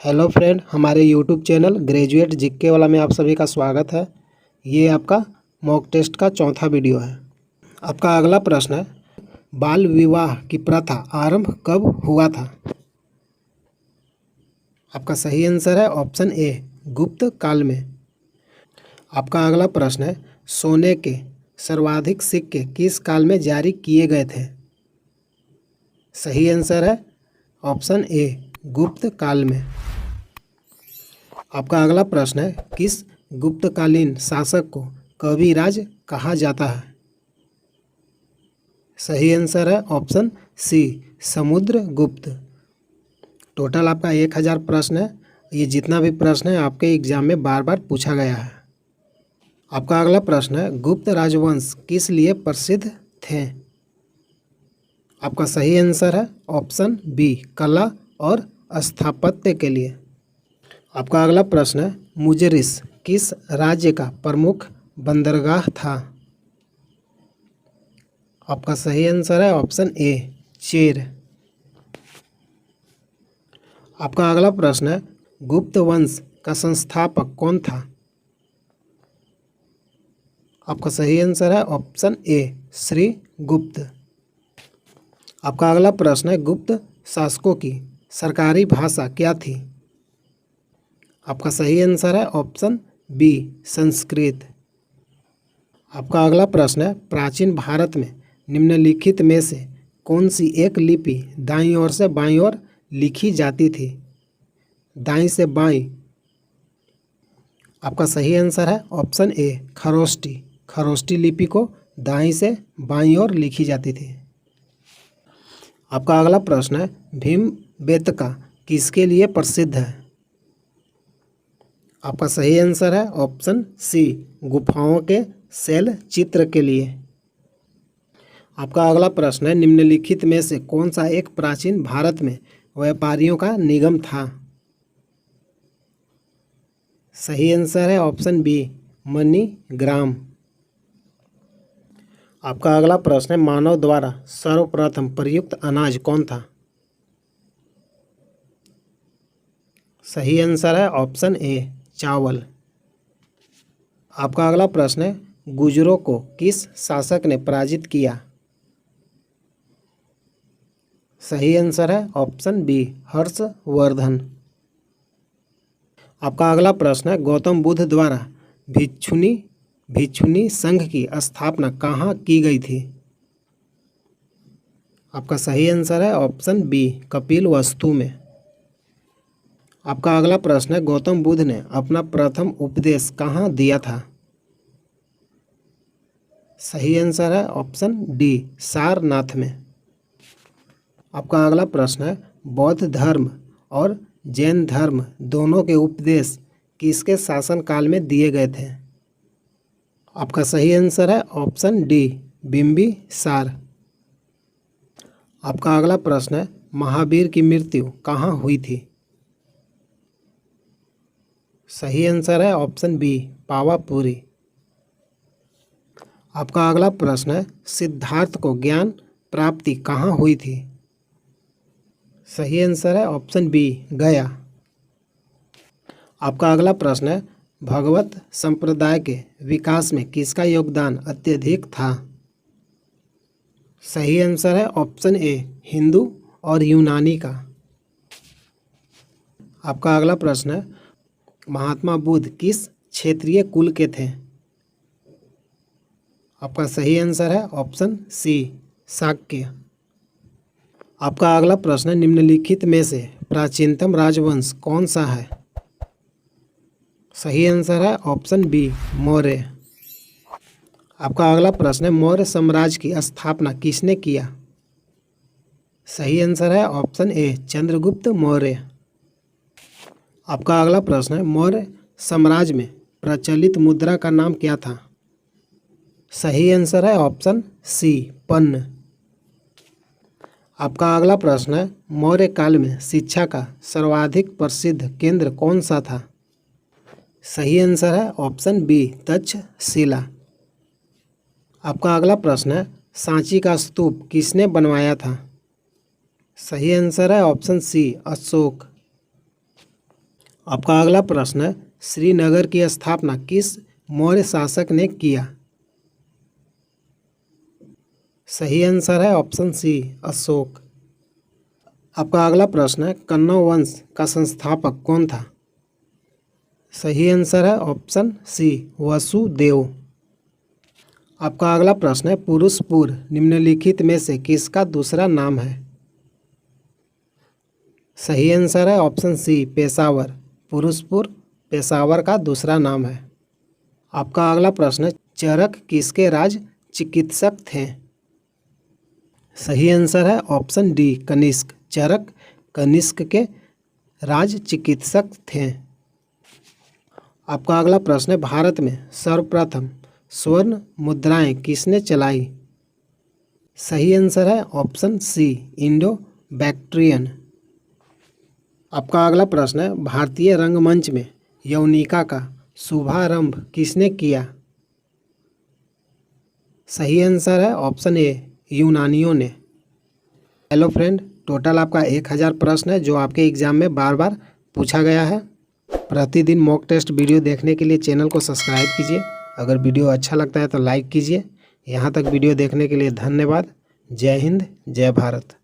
Hello friend, हमारे YouTube channel graduate GK वाला में आप सभी का स्वागत है। ये आपका मॉक टेस्ट का चौथा वीडियो है। आपका अगला प्रश्न है, बाल विवाह की प्रथा आरंभ कब हुआ था? आपका सही आंसर है ऑप्शन ए, गुप्त काल में। आपका अगला प्रश्न है, सोने के सर्वाधिक सिक्के किस काल में जारी किए गए थे? सही आंसर है ऑप्शन ए, गुप्त काल में। आपका अगला प्रश्न है, किस गुप्तकालीन शासक को कविराज कहा जाता है? सही आंसर है ऑप्शन सी, समुद्रगुप्त। टोटल आपका 1000 प्रश्न है। ये जितना भी प्रश्न है आपके एग्जाम में बार बार पूछा गया है। आपका अगला प्रश्न है, गुप्त राजवंश किस लिए प्रसिद्ध थे? आपका सही आंसर है ऑप्शन बी, कला और स्थापत्य के लिए। आपका अगला प्रश्न है, मुजरिस किस राज्य का प्रमुख बंदरगाह था? आपका सही आंसर है ऑप्शन ए, चेर। आपका अगला प्रश्न है, गुप्त वंश का संस्थापक कौन था? आपका सही आंसर है ऑप्शन ए, श्री गुप्त। आपका अगला प्रश्न है, गुप्त शासकों की सरकारी भाषा क्या थी? आपका सही आंसर है ऑप्शन बी, संस्कृत। आपका अगला प्रश्न है, प्राचीन भारत में निम्नलिखित में से कौन सी एक लिपि दाईं ओर से बाईं ओर लिखी जाती थी? दाईं से बाईं। आपका सही आंसर है ऑप्शन ए, खरोष्टी। खरोष्टी लिपि को दाईं से बाईं ओर लिखी जाती थी। आपका अगला प्रश्न है, भीमबेटका किसके लिए प्रसिद्ध है? आपका सही आंसर है ऑप्शन सी, गुफाओं के शैल चित्र के लिए। आपका अगला प्रश्न है, निम्नलिखित में से कौन सा एक प्राचीन भारत में व्यापारियों का निगम था? सही आंसर है ऑप्शन बी, मणिग्राम। आपका अगला प्रश्न है, मानव द्वारा सर्वप्रथम प्रयुक्त अनाज कौन था? सही आंसर है ऑप्शन ए, चावल। आपका अगला प्रश्न है, गुर्जरों को किस शासक ने पराजित किया? सही आंसर है ऑप्शन बी, हर्षवर्धन। आपका अगला प्रश्न है, गौतम बुद्ध द्वारा भिक्षुनी संघ की स्थापना कहाँ की गई थी? आपका सही आंसर है ऑप्शन बी, कपिलवस्तु में। आपका अगला प्रश्न है, गौतम बुद्ध ने अपना प्रथम उपदेश कहाँ दिया था? सही आंसर है ऑप्शन डी, सारनाथ में। आपका अगला प्रश्न है, बौद्ध धर्म और जैन धर्म दोनों के उपदेश किसके शासनकाल में दिए गए थे? आपका सही आंसर है ऑप्शन डी, बिंबिसार। आपका अगला प्रश्न है, महावीर की मृत्यु कहाँ हुई थी? सही आंसर है ऑप्शन बी, पावापुरी। आपका अगला प्रश्न है, सिद्धार्थ को ज्ञान प्राप्ति कहाँ हुई थी? सही आंसर है ऑप्शन बी, गया। आपका अगला प्रश्न है, भगवत संप्रदाय के विकास में किसका योगदान अत्यधिक था? सही आंसर है ऑप्शन ए, हिंदू और यूनानी का। आपका अगला प्रश्न है, महात्मा बुद्ध किस क्षेत्रीय कुल के थे? आपका सही आंसर है ऑप्शन सी, शाक्य। आपका अगला प्रश्न है, निम्नलिखित में से प्राचीनतम राजवंश कौन सा है? सही आंसर है ऑप्शन बी, मौर्य। आपका अगला प्रश्न है, मौर्य साम्राज्य की स्थापना किसने किया? सही आंसर है ऑप्शन ए, चंद्रगुप्त मौर्य। आपका अगला प्रश्न है, मौर्य साम्राज्य में प्रचलित मुद्रा का नाम क्या था? सही आंसर है ऑप्शन सी, पन्न। आपका अगला प्रश्न है, मौर्य काल में शिक्षा का सर्वाधिक प्रसिद्ध केंद्र कौन सा था? सही आंसर है ऑप्शन बी, तक्षशिला। आपका अगला प्रश्न है, सांची का स्तूप किसने बनवाया था? सही आंसर है ऑप्शन सी, अशोक। आपका अगला प्रश्न है, श्रीनगर की स्थापना किस मौर्य शासक ने किया? सही आंसर है ऑप्शन सी, अशोक। आपका अगला प्रश्न है, कन्नौ वंश का संस्थापक कौन था? सही आंसर है ऑप्शन सी, वसुदेव। आपका अगला प्रश्न है, पुरुषपुर निम्नलिखित में से किसका दूसरा नाम है? सही आंसर है ऑप्शन सी, पेशावर। पुरुषपुर पेशावर का दूसरा नाम है। आपका अगला प्रश्न है, चरक किसके राज चिकित्सक थे? सही आंसर है ऑप्शन डी, कनिष्क। चरक कनिष्क के राज चिकित्सक थे। आपका अगला प्रश्न है, भारत में सर्वप्रथम स्वर्ण मुद्राएं किसने चलाई? सही आंसर है ऑप्शन सी, इंडो बैक्ट्रियन। आपका अगला प्रश्न है, भारतीय रंगमंच में यवनिका का शुभारंभ किसने किया? सही आंसर है ऑप्शन ए, यूनानियों ने। हेलो फ्रेंड, टोटल आपका 1000 प्रश्न है जो आपके एग्जाम में बार बार पूछा गया है। प्रतिदिन मॉक टेस्ट वीडियो देखने के लिए चैनल को सब्सक्राइब कीजिए। अगर वीडियो अच्छा लगता है तो लाइक कीजिए। यहाँ तक वीडियो देखने के लिए धन्यवाद। जय हिंद, जय भारत।